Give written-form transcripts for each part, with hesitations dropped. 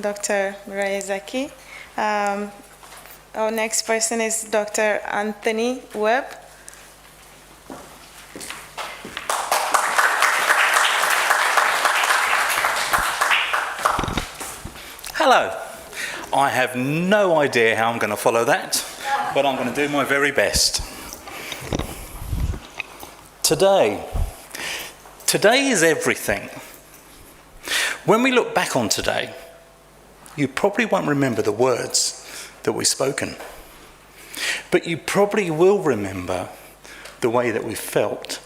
Dr. Murayezaki. Our next person is Dr. Anthony Webb. Hello. I have no idea how I'm going to follow that, but I'm going to do my very best. Today is everything. When we look back on today, you probably won't remember the words that we've spoken, but you probably will remember the way that we felt.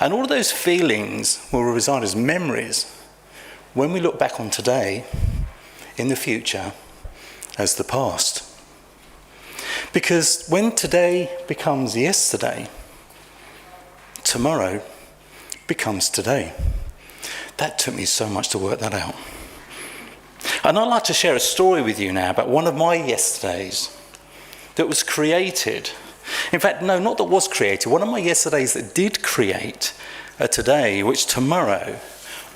And all of those feelings will reside as memories when we look back on today, in the future, as the past. Because when today becomes yesterday, tomorrow becomes today. That took me so much to work that out. And I'd like to share a story with you now about one of my yesterdays that was created. In fact, no, not that was created. One of my yesterdays that did create a today, which tomorrow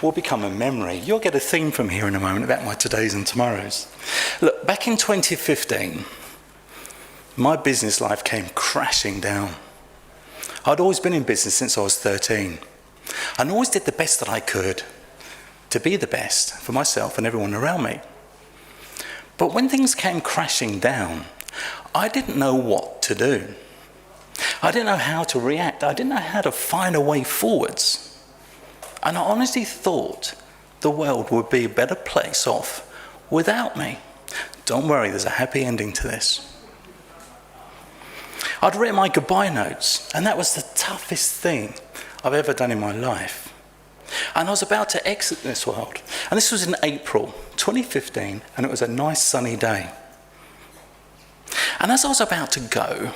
will become a memory. You'll get a theme from here in a moment about my todays and tomorrows. Look, back in 2015, my business life came crashing down. I'd always been in business since I was 13. And always did the best that I could to be the best for myself and everyone around me. But when things came crashing down, I didn't know what to do. I didn't know how to react. I didn't know how to find a way forwards. And I honestly thought the world would be a better place off without me. Don't worry, there's a happy ending to this. I'd written my goodbye notes, and that was the toughest thing I've ever done in my life. And I was about to exit this world. And this was in April 2015, and it was a nice sunny day. And as I was about to go,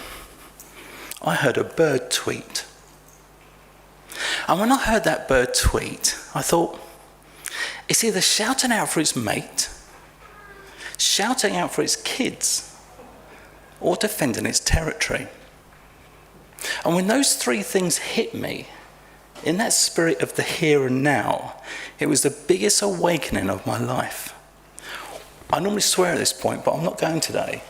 I heard a bird tweet. And when I heard that bird tweet, I thought, it's either shouting out for its mate, shouting out for its kids, or defending its territory. And when those three things hit me, in that spirit of the here and now, it was the biggest awakening of my life. I normally swear at this point, but I'm not going today.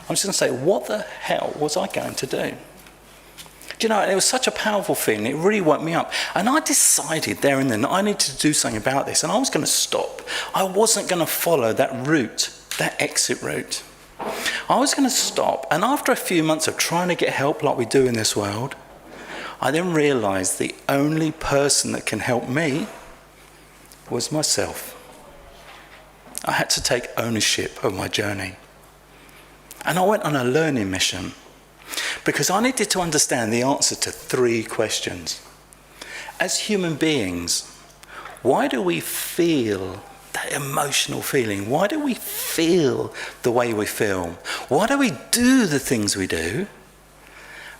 I'm just going to say, what the hell was I going to do? Do you know, it was such a powerful feeling, it really woke me up. And I decided there and then that I needed to do something about this, and I was going to stop. I wasn't going to follow that route, that exit route. I was going to stop, and after a few months of trying to get help like we do in this world, I then realised the only person that can help me was myself. I had to take ownership of my journey. And I went on a learning mission, because I needed to understand the answer to three questions. As human beings, why do we feel that emotional feeling? Why do we feel the way we feel? Why do we do the things we do?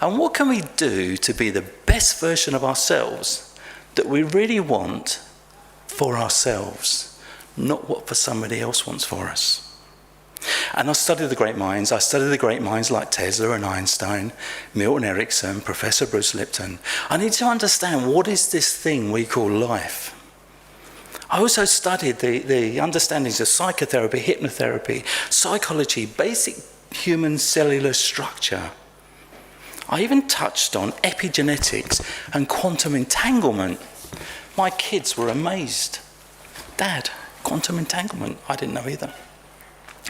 And what can we do to be the best version of ourselves that we really want for ourselves, not what for somebody else wants for us? And I studied the great minds. I studied the great minds like Tesla and Einstein, Milton Erickson, Professor Bruce Lipton. I need to understand, what is this thing we call life? I also studied the understandings of psychotherapy, hypnotherapy, psychology, basic human cellular structure. I even touched on epigenetics and quantum entanglement. My kids were amazed. Dad, quantum entanglement? I didn't know either.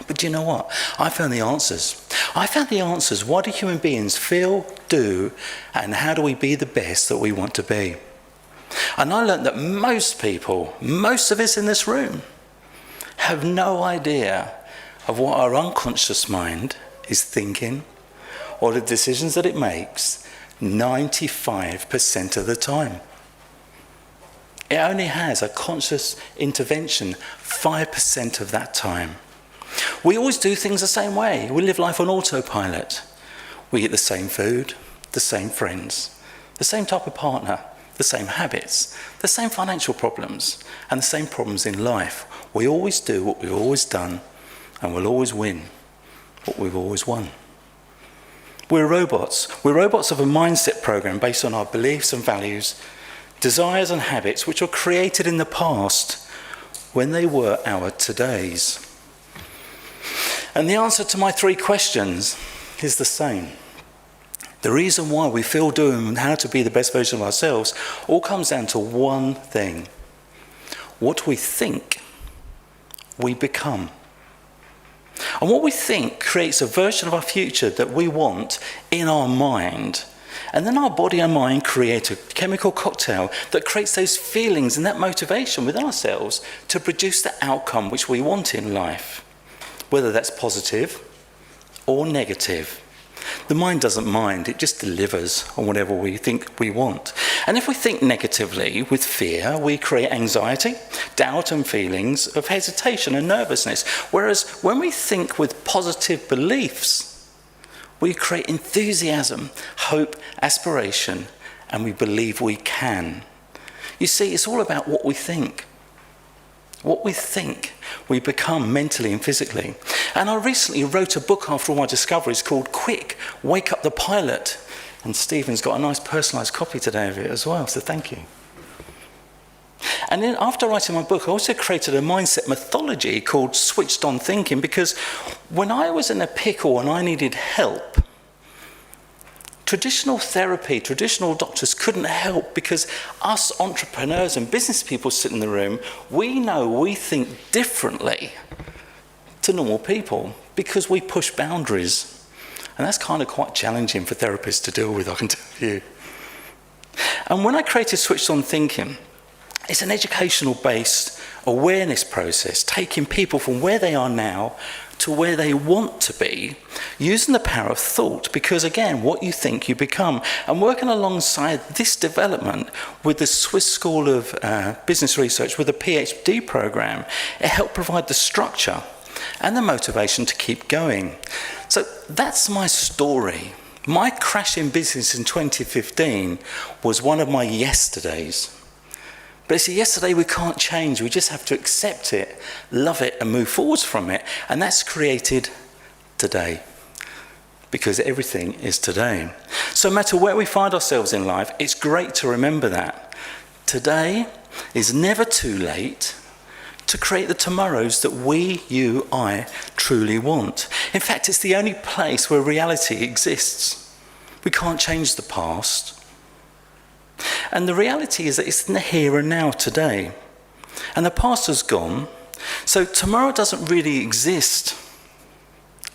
But do you know what? I found the answers. I found the answers. What do human beings feel, do, and how do we be the best that we want to be? And I learned that most people, most of us in this room, have no idea of what our unconscious mind is thinking or the decisions that it makes 95% of the time. It only has a conscious intervention 5% of that time. We always do things the same way. We live life on autopilot. We eat the same food, the same friends, the same type of partner, the same habits, the same financial problems, and the same problems in life. We always do what we've always done, and we'll always win what we've always won. We're robots. We're robots of a mindset program based on our beliefs and values, desires and habits which were created in the past when they were our todays? And the answer to my 3 questions is the same. The reason why we feel doom and how to be the best version of ourselves all comes down to one thing. What we think, we become. And what we think creates a version of our future that we want in our mind. And then our body and mind create a chemical cocktail that creates those feelings and that motivation within ourselves to produce the outcome which we want in life, whether that's positive or negative. The mind doesn't mind, it just delivers on whatever we think we want. And if we think negatively with fear, we create anxiety, doubt and feelings of hesitation and nervousness. Whereas when we think with positive beliefs, we create enthusiasm, hope, aspiration, and we believe we can. You see, it's all about what we think. What we think, we become mentally and physically. And I recently wrote a book after all my discoveries called Quick, Wake Up the Pilot. And Stephen's got a nice personalised copy today of it as well, so thank you. And then after writing my book, I also created a mindset methodology called Switched On Thinking, because when I was in a pickle and I needed help, traditional therapy, traditional doctors couldn't help, because us entrepreneurs and business people sitting in the room, we think differently to normal people because we push boundaries. And that's kind of quite challenging for therapists to deal with, I can tell you. And when I created Switched On Thinking, it's an educational-based awareness process, taking people from where they are now to where they want to be, using the power of thought, because again, what you think, you become. And working alongside this development with the Swiss School of Business Research, with a PhD program, it helped provide the structure and the motivation to keep going. So that's my story. My crash in business in 2015 was one of my yesterdays. But it's a yesterday we can't change. We just have to accept it, love it, and move forwards from it. And that's created today, because everything is today. So no matter where we find ourselves in life, it's great to remember that. Today is never too late to create the tomorrows that we, you, I truly want. In fact, it's the only place where reality exists. We can't change the past. And the reality is that it's in the here and now today. And the past has gone, so tomorrow doesn't really exist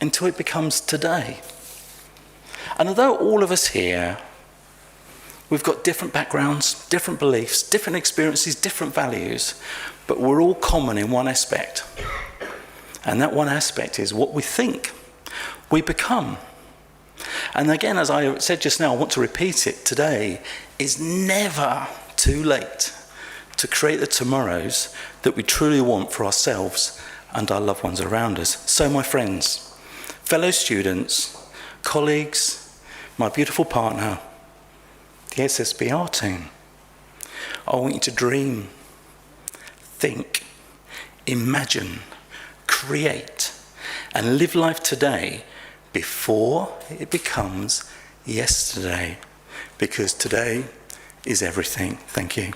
until it becomes today. And although all of us here, we've got different backgrounds, different beliefs, different experiences, different values, but we're all common in one aspect. And that one aspect is what we think, we become. And again, as I said just now, I want to repeat it today, is never too late to create the tomorrows that we truly want for ourselves and our loved ones around us. So my friends, fellow students, colleagues, my beautiful partner, the SSBR team, I want you to dream, think, imagine, create, and live life today before it becomes yesterday, because today is everything. Thank you.